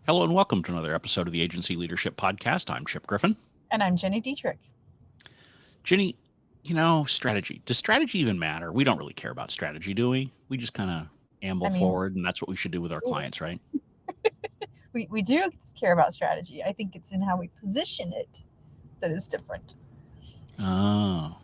Hello and welcome to another episode of the Agency Leadership Podcast. I'm Chip Griffin. And I'm Jenny Dietrich. Jenny, strategy. Does strategy even matter? We don't really care about strategy, do we? We just kind of amble I mean, forward, and that's what we should do with our clients, right? we do care about strategy. I think it's in how we position it that is different. Oh.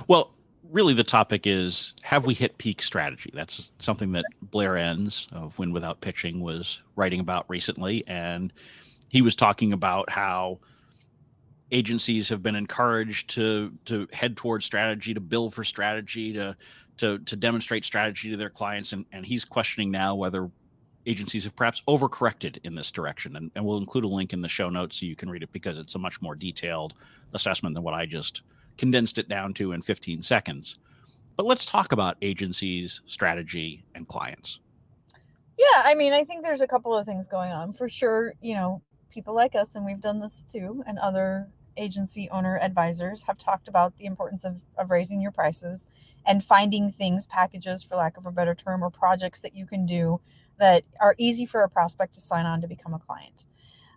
Well, really the topic is, have we hit peak strategy? That's something that Blair Enns of Win Without Pitching was writing about recently. And he was talking about how agencies have been encouraged to head towards strategy, to build for strategy, to demonstrate strategy to their clients. And he's questioning now whether agencies have perhaps overcorrected in this direction. And we'll include a link in the show notes so you can read it, because it's a much more detailed assessment than what I just condensed it down to in 15 seconds. But let's talk about agencies, strategy, and clients. Yeah, I mean, I think there's a couple of things going on. For sure, people like us, and we've done this too, and other agency owner advisors have talked about the importance of raising your prices and finding things, packages, for lack of a better term, or projects that you can do that are easy for a prospect to sign on to become a client.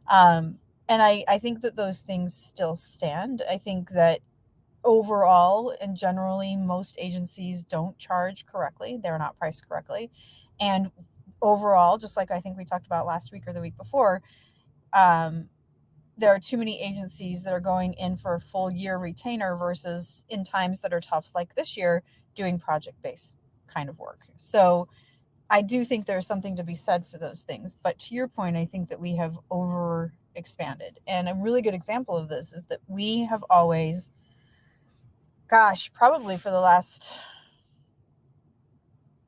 And I think that those things still stand. I think that overall and generally, most agencies don't charge correctly. They're not priced correctly. And overall, just like I think we talked about last week or the week before, um, there are too many agencies that are going in for a full year retainer versus in times that are tough, like this year, doing project based kind of work. So I do think there's something to be said for those things. But to your point, I think that we have over expanded. And a really good example of this is that we have always, probably for the last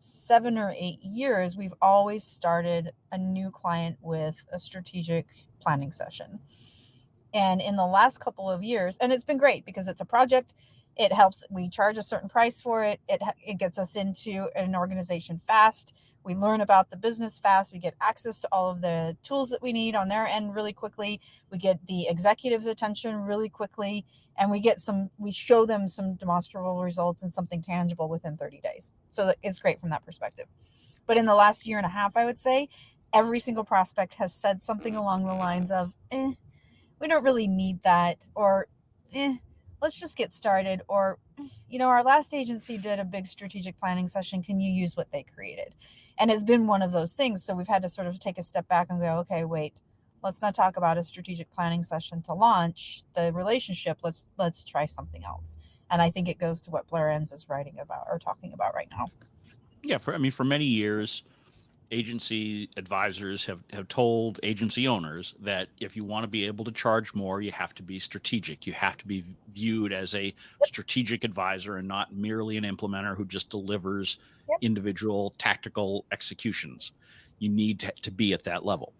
7 or 8 years, we've always started a new client with a strategic planning session. And in the last couple of years, and it's been great because it's a project, it helps, we charge a certain price for it, it gets us into an organization fast, we learn about the business fast, we get access to all of the tools that we need on their end really quickly, we get the executives' attention really quickly, and we show them some demonstrable results and something tangible within 30 days. So it's great from that perspective. But in the last year and a half, I would say every single prospect has said something along the lines of, we don't really need that, or let's just get started, or our last agency did a big strategic planning session, can you use what they created? And it's been one of those things. So we've had to sort of take a step back and go, okay, wait, let's not talk about a strategic planning session to launch the relationship. Let's try something else. And I think it goes to what Blair Enns is writing about or talking about right now. Yeah, for many years, agency advisors have told agency owners that if you want to be able to charge more, you have to be strategic. You have to be viewed as a strategic advisor and not merely an implementer who just delivers Yep. individual tactical executions. You need to be at that level.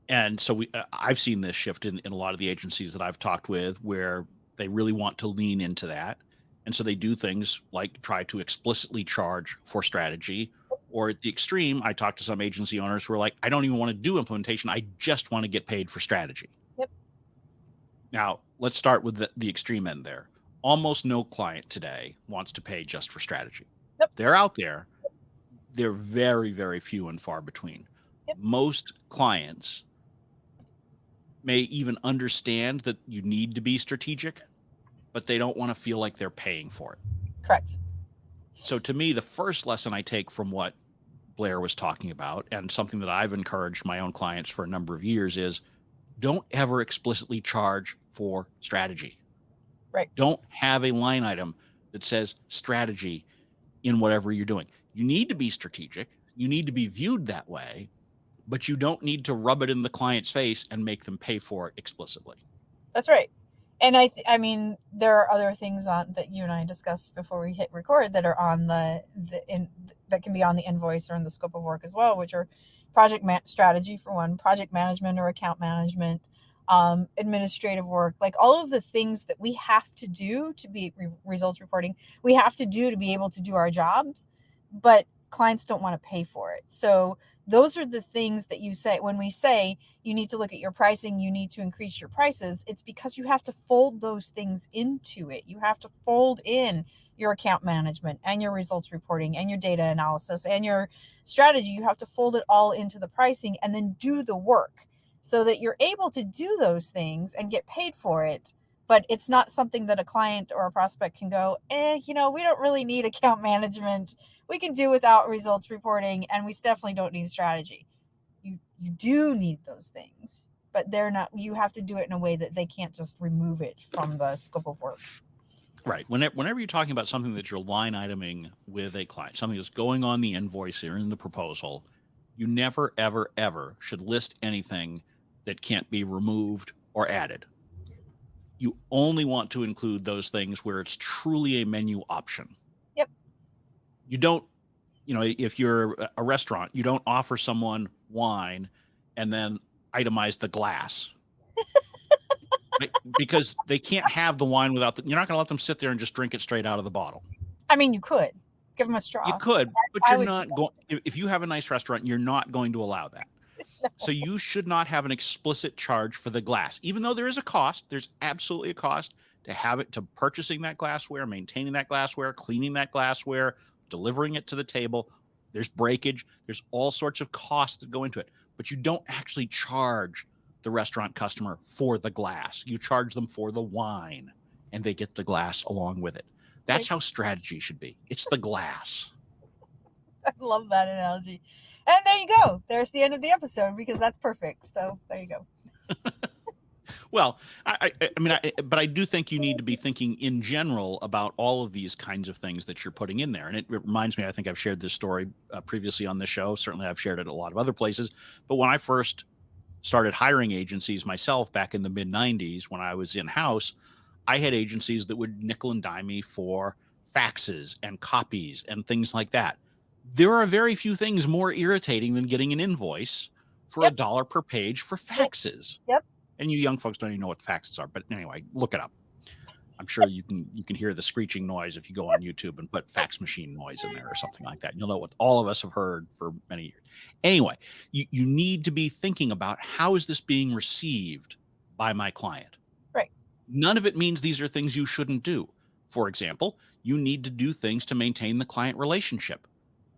And so I've seen this shift in a lot of the agencies that I've talked with, where they really want to lean into that. And so they do things like try to explicitly charge for strategy. Or at the extreme, I talked to some agency owners who are like, I don't even want to do implementation. I just want to get paid for strategy. Yep. Now, let's start with the extreme end there. Almost no client today wants to pay just for strategy. Yep. They're out there. They're very, very few and far between. Yep. Most clients may even understand that you need to be strategic, but they don't want to feel like they're paying for it. Correct. So to me, the first lesson I take from what Blair was talking about, and something that I've encouraged my own clients for a number of years, is don't ever explicitly charge for strategy. Right. Don't have a line item that says strategy in whatever you're doing. You need to be strategic. You need to be viewed that way, but you don't need to rub it in the client's face and make them pay for it explicitly. That's right. And I mean, there are other things on that you and I discussed before we hit record that are on that can be on the invoice or in the scope of work as well, which are project strategy for one, project management or account management, administrative work, like all of the things that we have to do to be results reporting, we have to do to be able to do our jobs, but clients don't want to pay for it. So those are the things that you say when we say you need to look at your pricing, you need to increase your prices. It's because you have to fold those things into it. You have to fold in your account management and your results reporting and your data analysis and your strategy. You have to fold it all into the pricing and then do the work so that you're able to do those things and get paid for it. But it's not something that a client or a prospect can go, we don't really need account management. We can do without results reporting, and we definitely don't need strategy. You do need those things, but they're not. You have to do it in a way that they can't just remove it from the scope of work. Right. Whenever you're talking about something that you're line iteming with a client, something that's going on the invoice or in the proposal, you never, ever, ever should list anything that can't be removed or added. You only want to include those things where it's truly a menu option. Yep. You don't, if you're a restaurant, you don't offer someone wine and then itemize the glass. Because they can't have the wine without you're not going to let them sit there and just drink it straight out of the bottle. I mean, you could give them a straw. You could, but you're not going. If you have a nice restaurant, you're not going to allow that. No. So you should not have an explicit charge for the glass, even though there is a cost. There's absolutely a cost to purchasing that glassware, maintaining that glassware, cleaning that glassware, delivering it to the table. There's breakage. There's all sorts of costs that go into it, but you don't actually charge the restaurant customer for the glass. You charge them for the wine, and they get the glass along with it. That's how strategy should be. It's the glass. I love that analogy. And there you go. There's the end of the episode, because that's perfect. So there you go. Well, but I do think you need to be thinking in general about all of these kinds of things that you're putting in there. And it reminds me, I think I've shared this story previously on this show. Certainly I've shared it a lot of other places. But when I first started hiring agencies myself back in the mid-90s, when I was in-house, I had agencies that would nickel and dime me for faxes and copies and things like that. There are very few things more irritating than getting an invoice for $1 per page for faxes. Yep. And you young folks don't even know what faxes are, but anyway, look it up. I'm sure you can hear the screeching noise if you go on YouTube and put fax machine noise in there or something like that. You'll know what all of us have heard for many years. Anyway, you need to be thinking about, how is this being received by my client? Right. None of it means these are things you shouldn't do. For example, you need to do things to maintain the client relationship.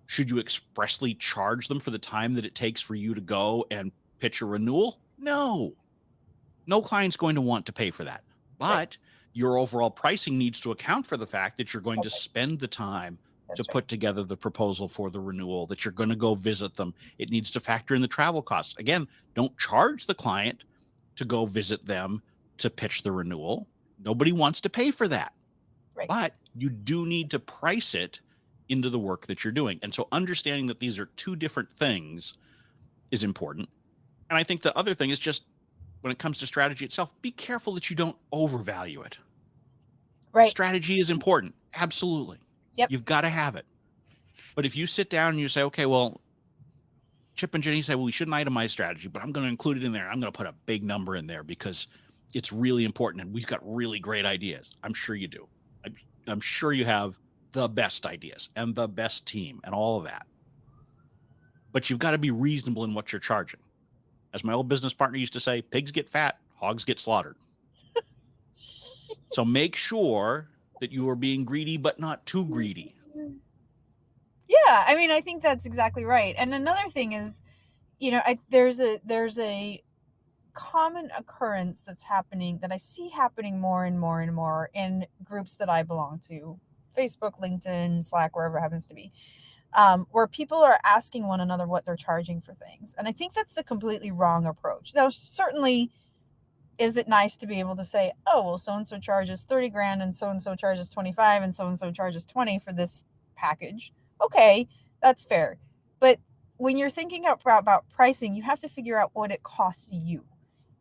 Should you expressly charge them for the time that it takes for you to go and pitch a renewal? No. No client's going to want to pay for that. But your overall pricing needs to account for the fact that you're going to spend the time to put together the proposal for the renewal, that you're going to go visit them. It needs to factor in the travel costs. Again, don't charge the client to go visit them to pitch the renewal. Nobody wants to pay for that. Right. But you do need to price it into the work that you're doing. And so understanding that these are two different things is important. And I think the other thing is just, when it comes to strategy itself, be careful that you don't overvalue it. Right. Strategy is important. Absolutely. Yep. You've got to have it. But if you sit down and you say, okay, well, Chip and Gini say, well, we shouldn't itemize strategy, but I'm going to include it in there. I'm going to put a big number in there because it's really important and we've got really great ideas. I'm sure you do. I'm sure you have the best ideas and the best team and all of that. But you've got to be reasonable in what you're charging. As my old business partner used to say, pigs get fat, hogs get slaughtered. So make sure that you are being greedy, but not too greedy. Yeah, I mean, I think that's exactly right. And another thing is, there's a common occurrence that's happening, that I see happening more and more and more in groups that I belong to, Facebook, LinkedIn, Slack, wherever it happens to be. Where people are asking one another what they're charging for things. And I think that's the completely wrong approach. Now, certainly, is it nice to be able to say, oh, well, so-and-so charges 30 grand and so-and-so charges 25 and so-and-so charges 20 for this package. Okay, that's fair. But when you're thinking about pricing, you have to figure out what it costs you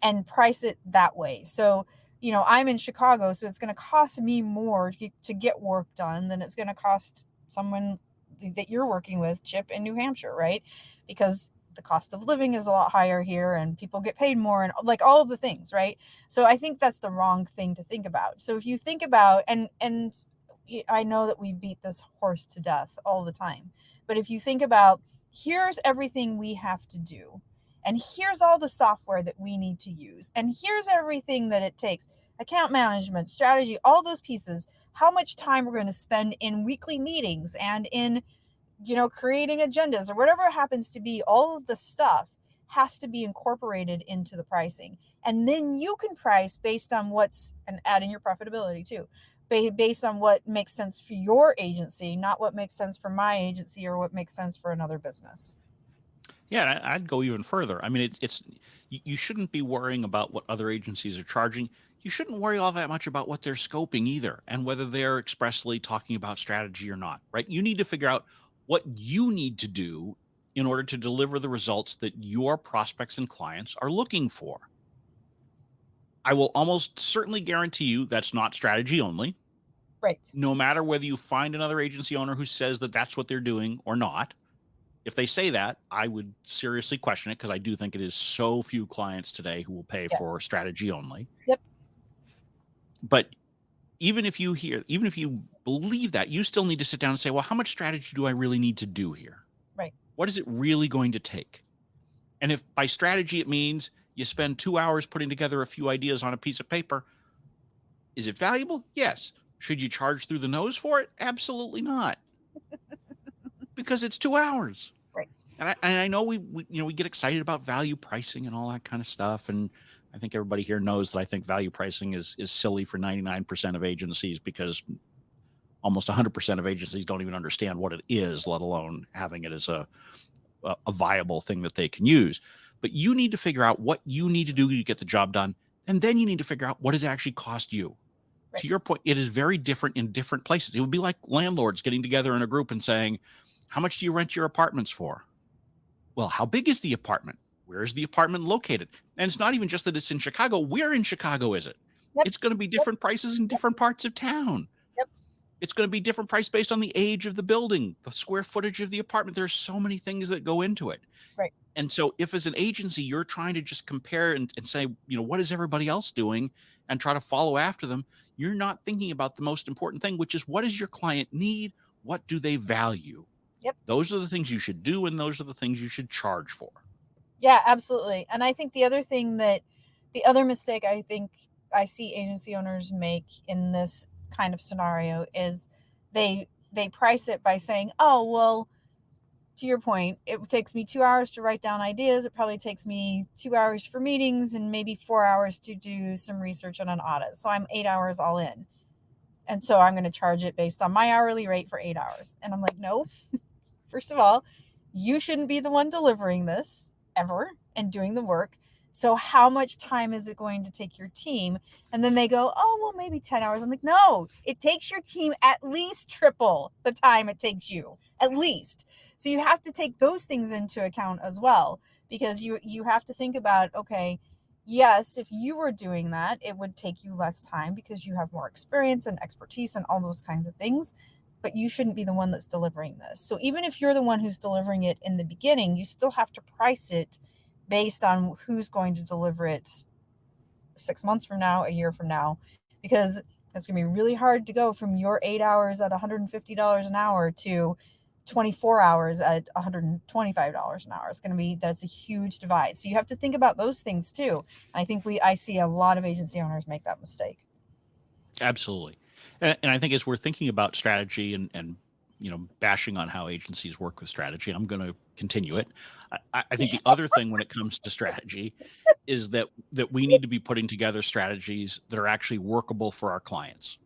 and price it that way. So, I'm in Chicago, so it's going to cost me more to get work done than it's going to cost someone that you're working with, Chip, in New Hampshire, right? Because the cost of living is a lot higher here and people get paid more and like all of the things, right? So I think that's the wrong thing to think about. So if you think about, and I know that we beat this horse to death all the time, but if you think about, here's everything we have to do, and here's all the software that we need to use, and here's everything that it takes, account management, strategy, all those pieces, how much time we're going to spend in weekly meetings and in, creating agendas or whatever it happens to be. All of the stuff has to be incorporated into the pricing. And then you can price based on and add in your profitability too, based on what makes sense for your agency, not what makes sense for my agency or what makes sense for another business. Yeah, I'd go even further. I mean, you shouldn't be worrying about what other agencies are charging. You shouldn't worry all that much about what they're scoping either, and whether they're expressly talking about strategy or not, right? You need to figure out what you need to do in order to deliver the results that your prospects and clients are looking for. I will almost certainly guarantee you that's not strategy only. Right. No matter whether you find another agency owner who says that that's what they're doing or not. If they say that, I would seriously question it, because I do think it is so few clients today who will pay Yeah. for strategy only. Yep. But even if you believe that, you still need to sit down and say, well, how much strategy do I really need to do here? Right. What is it really going to take? And if by strategy it means you spend 2 hours putting together a few ideas on a piece of paper, is it valuable? Yes. Should you charge through the nose for it? Absolutely not. Because it's 2 hours. Right. And I know we get excited about value pricing and all that kind of stuff. And I think everybody here knows that I think value pricing is silly for 99% of agencies, because almost 100% of agencies don't even understand what it is, let alone having it as a viable thing that they can use. But you need to figure out what you need to do to get the job done. And then you need to figure out what does it actually cost you. Right. To your point, it is very different in different places. It would be like landlords getting together in a group and saying, how much do you rent your apartments for? Well, how big is the apartment? Where is the apartment located? And it's not even just that it's in Chicago. Where in Chicago is it? Yep. It's going to be different prices in different parts of town. Yep. It's going to be different price based on the age of the building, the square footage of the apartment. There's so many things that go into it. Right. And so if as an agency, you're trying to just compare and say, what is everybody else doing, and try to follow after them, you're not thinking about the most important thing, which is, what does your client need? What do they value? Yep. Those are the things you should do, and those are the things you should charge for. Yeah, absolutely. And I think the other mistake I think I see agency owners make in this kind of scenario is they price it by saying, oh, well, to your point, it takes me 2 hours to write down ideas. It probably takes me 2 hours for meetings and maybe 4 hours to do some research on an audit. So I'm 8 hours all in. And so I'm going to charge it based on my hourly rate for 8 hours. And I'm like, no, first of all, you shouldn't be the one delivering this ever and doing the work. So how much time is it going to take your team? And then they go, oh, well, maybe 10 hours. I'm like, no, it takes your team at least triple the time it takes you, at least. So you have to take those things into account as well, because you have to think about, okay, yes, if you were doing that, it would take you less time because you have more experience and expertise and all those kinds of things. But you shouldn't be the one that's delivering this. So even if you're the one who's delivering it in the beginning, you still have to price it based on who's going to deliver it 6 months from now, a year from now, because it's going to be really hard to go from your 8 hours at $150 an hour to 24 hours at $125 an hour. That's a huge divide. So you have to think about those things too. I think I see a lot of agency owners make that mistake. Absolutely. And I think as we're thinking about strategy and bashing on how agencies work with strategy, I'm going to continue it. I think the other thing when it comes to strategy is that we need to be putting together strategies that are actually workable for our clients.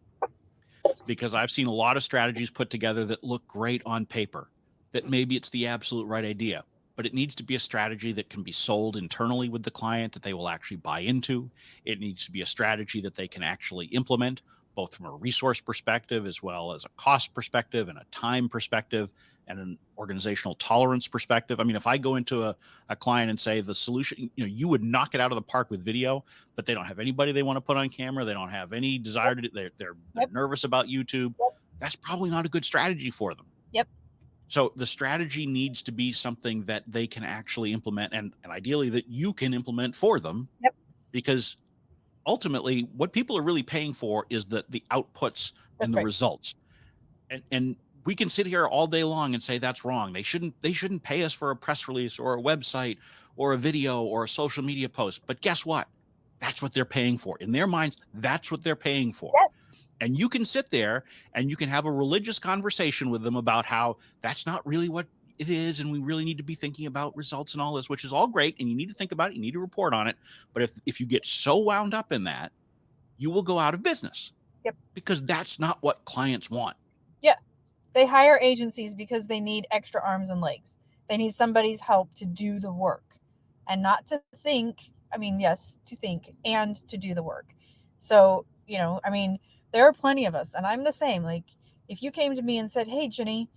Because I've seen a lot of strategies put together that look great on paper, that maybe it's the absolute right idea, but it needs to be a strategy that can be sold internally with the client, that they will actually buy into. It needs to be a strategy that they can actually implement, both from a resource perspective, as well as a cost perspective and a time perspective and an organizational tolerance perspective. I mean, if I go into a client and say the solution, you would knock it out of the park with video, but they don't have anybody they want to put on camera. They don't have any desire to, they're nervous about YouTube. That's probably not a good strategy for them. Yep. So the strategy needs to be something that they can actually implement, and ideally that you can implement for them. Yep. Because ultimately what people are really paying for is the outputs and the results. And we can sit here all day long and say that's wrong. They shouldn't pay us for a press release or a website or a video or a social media post. But guess what? That's what they're paying for. In their minds, that's what they're paying for. Yes. And you can sit there and you can have a religious conversation with them about how that's not really what it is. And we really need to be thinking about results and all this, which is all great. And you need to think about it. You need to report on it. But if you get so wound up in that, you will go out of business. Yep. Because that's not what clients want. Yeah. They hire agencies because they need extra arms and legs. They need somebody's help to do the work and not to think. I mean, yes, to think and to do the work. So, I mean, there are plenty of us, and I'm the same. Like, if you came to me and said, "Hey, Jenny,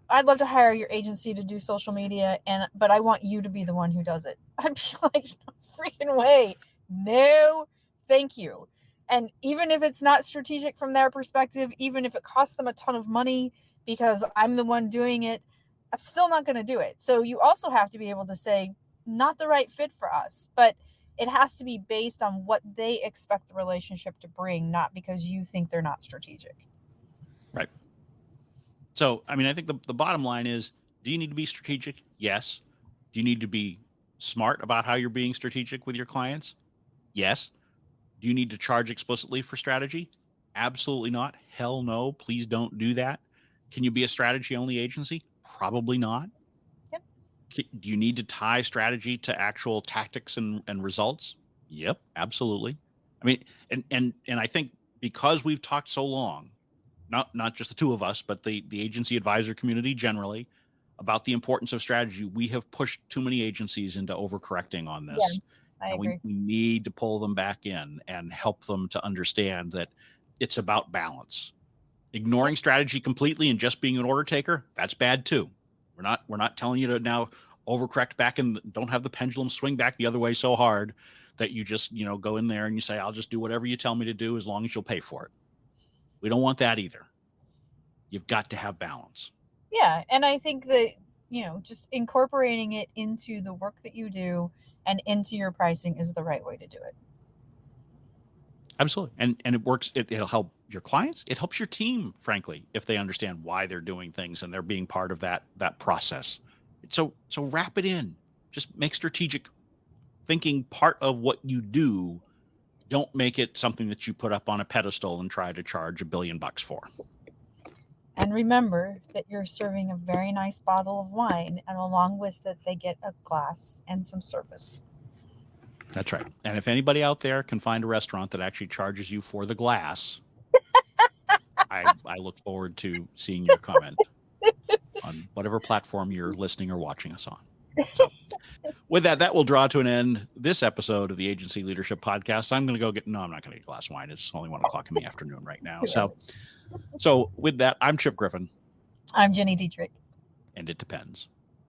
I'd love to hire your agency to do social media, but I want you to be the one who does it," I'd be like, "No freaking way. No, thank you." And even if it's not strategic from their perspective, even if it costs them a ton of money because I'm the one doing it, I'm still not going to do it. So you also have to be able to say, not the right fit for us, but it has to be based on what they expect the relationship to bring, not because you think they're not strategic. Right. So, I mean, I think the bottom line is, do you need to be strategic? Yes. Do you need to be smart about how you're being strategic with your clients? Yes. Do you need to charge explicitly for strategy? Absolutely not. Hell no. Please don't do that. Can you be a strategy only agency? Probably not. Yep. Do you need to tie strategy to actual tactics and results? Yep, absolutely. I mean, and I think because we've talked so long, not just the two of us, but the agency advisor community generally, about the importance of strategy, we have pushed too many agencies into overcorrecting on this. Yeah, I And agree. we need to pull them back in and help them to understand that it's about balance. Ignoring strategy completely and just being an order taker, that's bad too. We're not telling you to now overcorrect back and don't have the pendulum swing back the other way so hard that you just, go in there and you say, I'll just do whatever you tell me to do as long as you'll pay for it. We don't want that either. You've got to have balance. Yeah. And I think that, just incorporating it into the work that you do and into your pricing is the right way to do it. Absolutely. And it works. It'll help your clients. It helps your team, frankly, if they understand why they're doing things and they're being part of that process. So wrap it in. Just make strategic thinking part of what you do. Don't make it something that you put up on a pedestal and try to charge $1 billion for. And remember that you're serving a very nice bottle of wine, and along with it, they get a glass and some service. That's right. And if anybody out there can find a restaurant that actually charges you for the glass, I look forward to seeing your comment on whatever platform you're listening or watching us on. So with that will draw to an end this episode of the Agency Leadership Podcast. I'm going to go I'm not going to get a glass of wine. It's only 1:00 in the afternoon right now. So with that, I'm Chip Griffin. I'm Jenny Dietrich. And it depends.